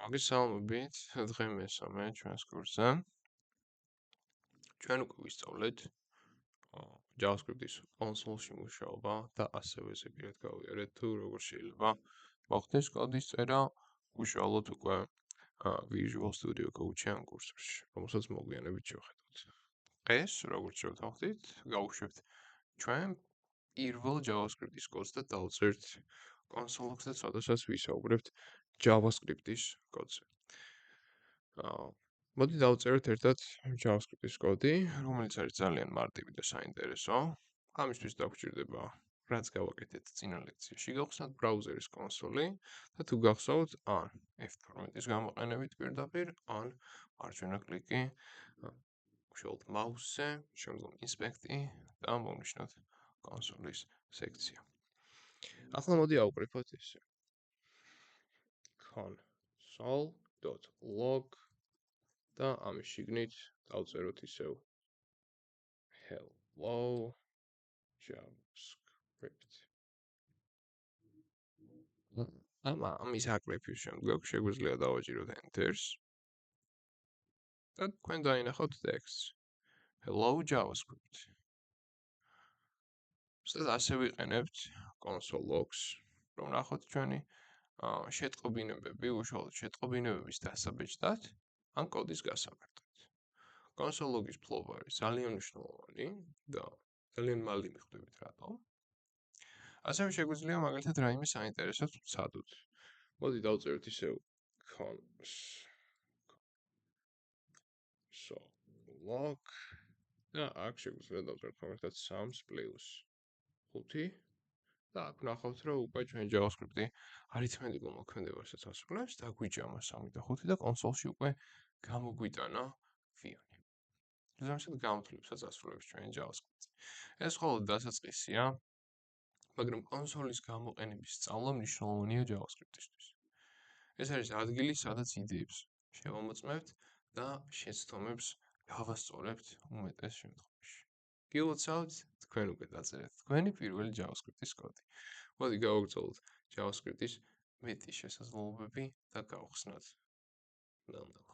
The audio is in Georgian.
მოგესალმებით, დღე მესამე ჩვენს კურსზე. ჩვენ უკვე ვისწავლეთ JavaScript-ის კონსოლში მუშაობა და ასევე ზეპირად გავიარეთ თუ როგორ შეიძლება მოხდეს კოდის წერა უშუალოდ უკვე Visual Studio Code ჩვენ კურსში, რომელსაც მოგვიანებით შევხედოთ. დღეს, როგორც შევთავაზეთ, გავუშვებთ ჩვენ პირველ JavaScript-ის კოდს და დავწერთ კონსოლს და ცოტასაც ვისაუბრებთ JavaScript-ის კოდზე. მოდი დავწეროთ ერთად JavaScript-ის კოდი, რომელიც არის ძალიან მარტივი და საინტერესო. ამისთვის დაგვჭირდება, რაც გავაკეთეთ წინა ლექციაში, გავხსნათ ბრაუზერის კონსოლი და თუ გახსოვთ, ან F12-ის გამოყენებით პირდაპირ, ან მარჯვენა კლიკი, უშუალოდ მაუსზე, შემდგომ ინსპექტი და მოვნიშნოთ კონსოლის სექცია. ახლა მოდი ავუკრიფოთ ესე. console.log და ამის შიგნით დავწეროთ ისევ hello JavaScript. ამის აკრეფის შემდგომ შეგვიძლია დავაჭიროთ Enter-ს და თქვენ დაინახავთ ტექსტს hello JavaScript. სწორედ ასე ვიყენებთ console logs, რომ ნახოთ ჩვენი შეტყობინებები, უშუალოდ შეტყობინებების დასაბეჭდად ან კოდის გასამართად. console log-ის ფლობა არის ძალიან მნიშვნელოვანი და ძალიან მალე მიხვდებით რატომ. ასევე შეგვიძლია მაგალითად რაიმე საინტერესოს ვცადოთ. მოდი დავწეროთ ისევ console log და აქ შეგვიძლია დავწეროთ მაგალითად 3+5 და აქ ნახავთ, რომ უკვე ჩვენ JavaScript-ი არითმეტიკულ მოქმედებასაც ასრულებს და გვიჭამა 3 და 5 და კონსოლში უკვე გამოგვიტანა ვიონი. ზუსტად გამოთვლისაც ასრულებს ჩვენ JavaScript-ი. ეს მხოლოდ დასაწყისია, მაგრამ კონსოლის გამოყენების სწავლა მნიშვნელოვანია JavaScript-ისთვის. ეს არის ადგილი, სადაც იდეებს შევამოწმებთ და შეცდომებს გავასწორებთ უმეტეს შემთხვევაში. გილოცავთ, თქვენ უკვე დაწერეთ თქვენი პირველი JavaScript-ის კოდი. მოდი გავაგრძელოთ JavaScript-ის მეტი შესაძლებლობები და გავხსნათ ნელ-ნელა.